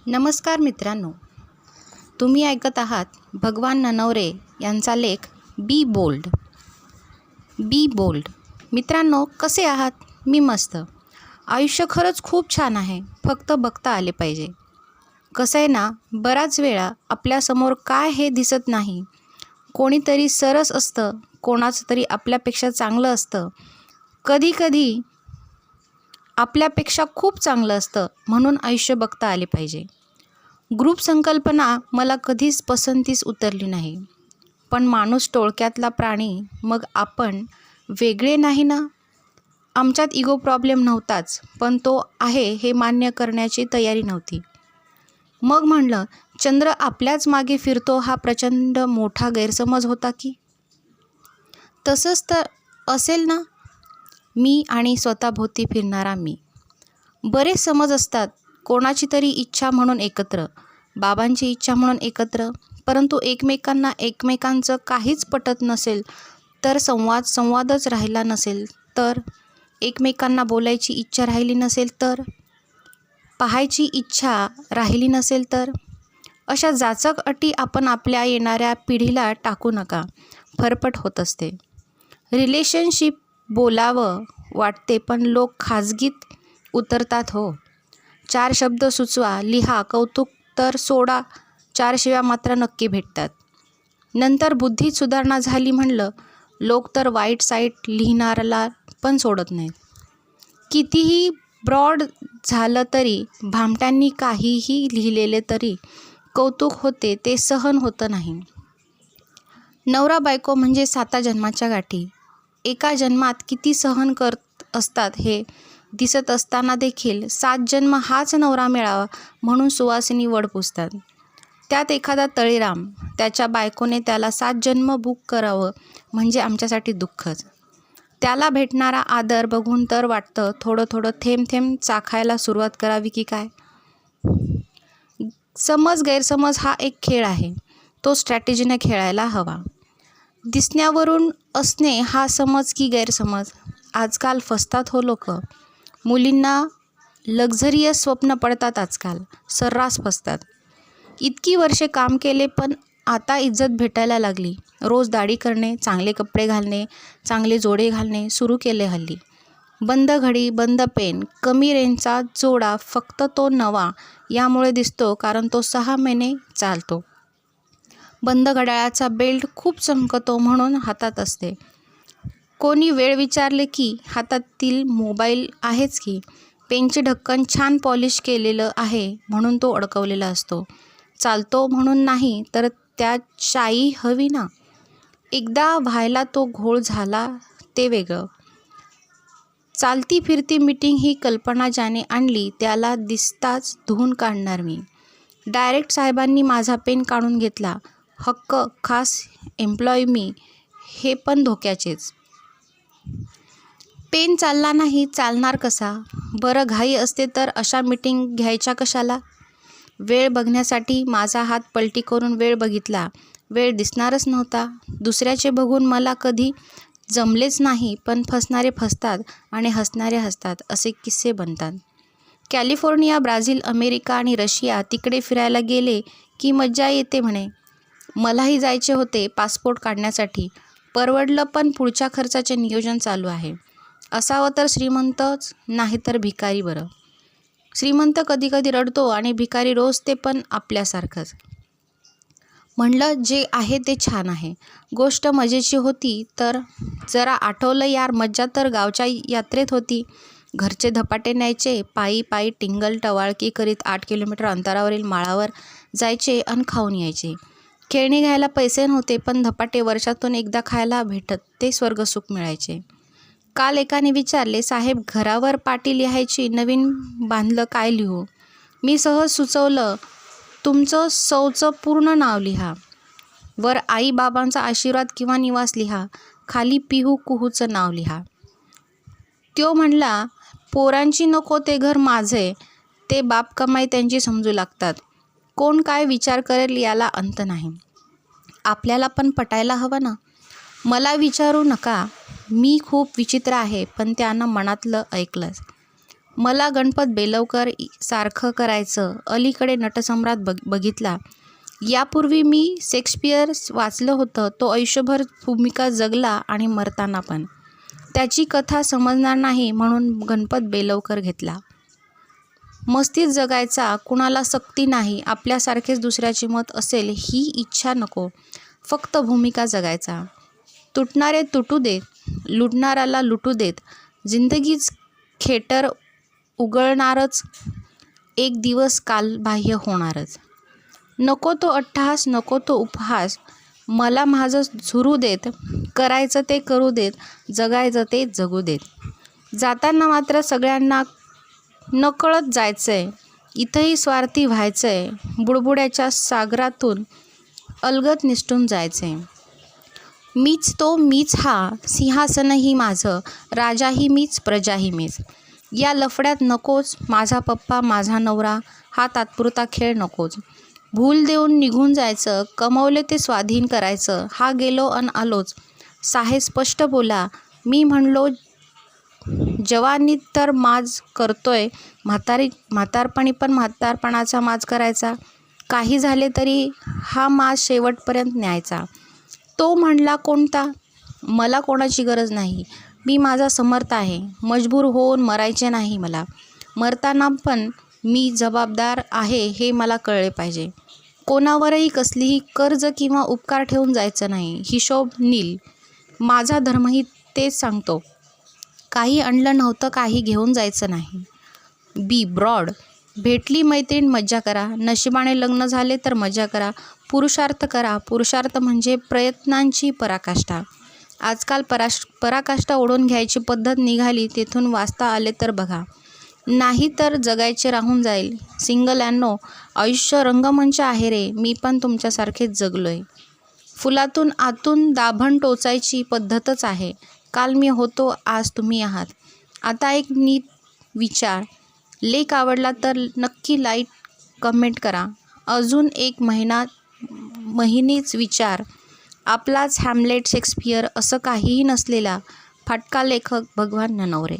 नमस्कार मित्रांनो, तुम्ही ऐकत आहात भगवान ननवरे यांचा लेख बी बोल्ड. बी बोल्ड. मित्रांनो, कसे आहात? मी मस्त. आयुष्य खरंच खूप छान आहे, फक्त बघता आले पाहिजे. कसं आहे ना, बराच वेळा आपल्यासमोर काय हे दिसत नाही. कोणीतरी सरस असतं, कोणाचं तरी आपल्यापेक्षा चांगलं असतं, कधीकधी आपल्यापेक्षा खूप चांगलं असतं. म्हणून आयुष्य बघता आले पाहिजे. ग्रुप संकल्पना मला कधीच पसंतीस उतरली नाही. पण माणूस टोळक्यातला प्राणी, मग आपण वेगळे नाही ना. आमच्यात इगो प्रॉब्लेम नव्हताच, पण तो आहे हे मान्य करण्याची तयारी नव्हती. मग म्हणलं, चंद्र आपल्याच मागे फिरतो हा प्रचंड मोठा गैरसमज होता की? तसंच तर असेल ना. मी आणि स्वतःभोवती फिरणारा मी. बरेच समज असतात. कोणाची तरी इच्छा म्हणून एकत्र, बाबांची इच्छा म्हणून एकत्र. परंतु एकमेकांचं काहीच पटत नसेल तर, संवादच राहिला नसेल तर, एकमेकांना बोलायची इच्छा राहिली नसेल तर, पाहायची इच्छा राहिली नसेल तर, अशा जाचक अटी आपण आपल्या येणाऱ्या पिढीला टाकू नका. फरफट होत असते. रिलेशनशिप बोलावं वाटते, पण लोक खाजगीत उतरतात हो. 4 शब्द सुचवा, लिहा, कौतुक तर सोडा, 4 शिव्या मात्र नक्की भेटतात. नंतर बुद्धीत सुधारणा झाली म्हणलं, लोक तर वाईट साईट लिहिणाऱ्याला पण सोडत नाहीत. कितीही ब्रॉड झालं तरी, भामट्यांनी काहीही लिहिलेले तरी कौतुक होते, ते सहन होतं नाही. नवरा बायको म्हणजे 7 जन्माच्या गाठी. एका जन्मात किती सहन करत असतात हे दिसत असताना देखील 7 जन्म हाच नवरा मिळावा म्हणून सुवासिनी वड पुजतात. त्यात एखादा तळीराम, त्याच्या बायकोने त्याला 7 जन्म बुक करावं म्हणजे आमच्यासाठी दुःखच. त्याला भेटणारा आदर बघून तर वाटतं थोडं थोडं थेंब थेंब चाखायला सुरुवात करावी की काय. गैरसमज हा एक खेळ आहे. तो स्ट्रॅटेजीने खेळायला हवा. दिसण्यावरून असणे हा समज की गैरसमज. आजकाल फसतात हो लोक. मुलींना लक्झरियस स्वप्न पडतात आजकाल, सर्रास फसतात. इतकी वर्षे काम केले, पण आता इज्जत भेटायला लागली. रोज दाढी करणे, चांगले कपडे घालणे, चांगले जोडे घालणे सुरू केले हल्ली. बंद घडी, बंद पेन, कमी रेंजचा जोडा फक्त तो नवा यामुळे दिसतो, कारण तो 6 महिने चालतो. बंद घड्याळाचा बेल्ट खूप चमकतो म्हणून हातात असते. कोणी वेळ विचारले की हातातील मोबाईल आहेच की. पेनचे ढक्कन छान पॉलिश केलेलं आहे म्हणून तो अडकवलेला असतो. चालतो म्हणून नाही, तर त्यात शाई हवी ना. एकदा व्हायला तो घोळ झाला ते वेगळं. चालती फिरती मीटिंग ही कल्पना ज्याने आणली त्याला दिसताच धुवून काढणार मी. डायरेक्ट साहेबांनी माझा पेन काढून घेतला. हक्क, खास एम्प्लॉई मी, हे पण धोक्याचेच. पेन चालला नाही, चालणार कसा? बरं, घाई असते तर अशा मीटिंग घ्यायच्या कशाला? वेळ बघण्यासाठी माझा हात पलटी करून वेळ बघितला. वेळ दिसणारच नव्हता. दुसऱ्याचे बघून मला कधी जमलेच नाही, पण फसणारे फसतात आणि हसणारे हसतात असे किस्से बनतात. कॅलिफोर्निया, ब्राझील, अमेरिका आणि रशिया तिकडे फिरायला गेले की मज्जा येते म्हणे. मलाही जायचे होते पासपोर्ट काढण्यासाठी. परवडलं, पण पुढच्या खर्चाचे नियोजन चालू आहे. असावं तर श्रीमंतच, नाही तर भिकारी बरं. श्रीमंत कधी कधी रडतो आणि भिकारी रोज, ते पण आपल्यासारखंच. म्हणलं, जे आहे ते छान आहे. गोष्ट मजेची होती तर जरा आठवलं यार, मज्जा तर गावच्या यात्रेत होती. घरचे धपाटे न्यायचे, पायी पायी टिंगल टवाळकी करीत 8 किलोमीटर अंतरावरील माळावर जायचे अन खाऊन यायचे. खेळणी घ्यायला पैसे नव्हते, पण धपाटे वर्षातून एकदा खायला भेटत ते स्वर्गसुख मिळायचे. काल एकाने विचारले, साहेब घरावर पाटी लिहायची, नवीन बांधलं काय लिहू? मी सहज सुचवलं, तुमचं सौचं पूर्ण नाव लिहा. वर आई बाबांचा आशीर्वाद किंवा निवास लिहा. खाली पिहू कुहूचं नाव लिहा. त्यो म्हणला, पोरांची नको ते घर माझे, ते बाप कमाई त्यांची समजू लागतात. कोण काय विचार करेल याला अंत नाही. आपल्याला पण पटायला हवं ना. मला विचारू नका, मी खूप विचित्र आहे, पण त्यानं मनातलं ऐकलंच. मला गणपत बेलवकर सारखं करायचं. अलीकडे नटसम्राट बघितला. यापूर्वी मी शेक्सपियर वाचलं होतं. तो आयुष्यभर भूमिका जगला आणि मरताना पण. त्याची कथा समजणार नाही म्हणून गणपत बेलवकर घेतला. मस्तीत जगायचा, कुणाला सक्ती नाही. आपल्यासारखेच दुसऱ्याचे मत असेल ही इच्छा नको. फक्त भूमिका जगायचा. तुटणारे तुटू देत, लुटणाऱ्याला लुटू देत. जिंदगीच खेटर उगळणारच. एक दिवस कालबाह्य होणारच. नको तो अट्टहास, नको तो उपहास. मला माझं झुरू देत. करायचं ते करू देत. जगायचं ते जगू देत. जाताना मात्र सगळ्यांना नकळत जायचंय. इथंही स्वार्थी व्हायचंय. बुडबुड्याच्या सागरातून अलगद निसटून जायचंय. मीच तो, मीच हा. सिंहासनही माझं. राजाही मीच, प्रजाही मीच. या लफड्यात नकोच माझा पप्पा, माझा नवरा. हा तात्पुरता खेळ नकोच. भूल देऊन निघून जायचं. कमवले ते स्वाधीन करायचं. हा गेलो अन आलोच. साहे स्पष्ट बोला. मी म्हणलो जवानीत तर माज करतोय. म्हातारपणी पण म्हातारपणाचा माज करायचा. काही झाले तरी हा माज शेवटपर्यंत न्यायचा. तो म्हणला कोणता? मला कोणाची गरज नाही. मी माझा समर्थ आहे. मजबूर होऊन मरायचे नाही मला. मरताना पण मी जबाबदार आहे हे मला कळले पाहिजे. कोणावरही कसलीही कर्ज किंवा उपकार ठेवून जायचं नाही. हिशोब नील. माझा धर्मही तेच सांगतो. काही आणलं नव्हतं, काही घेऊन जायचं नाही. बी ब्रॉड. भेटली मैत्रीण मज्जा करा. नशिबाने लग्न झाले तर मजा करा. पुरुषार्थ करा. पुरुषार्थ म्हणजे प्रयत्नांची पराकाष्ठा. आजकाल पराकाष्ठा ओढून घ्यायची पद्धत निघाली. तेथून वाचता आले तर बघा. नाही तर जगायचे राहून जाईल. सिंगल यांनो, आयुष्य रंगमंच आहे रे. मी पण तुमच्यासारखेच जगलोय. फुलातून आतून दाभण टोचायची पद्धतच आहे. काल मी होतो, आज तुम्ही आहात. आता एक नीट विचार. लेख आवडला तर नक्की लाईक कमेंट करा. अजून एक महिनीच विचार. आपलाच हॅम्लेट शेक्सपियर असं काहीही नसलेला फाटका लेखक भगवान ननवरे.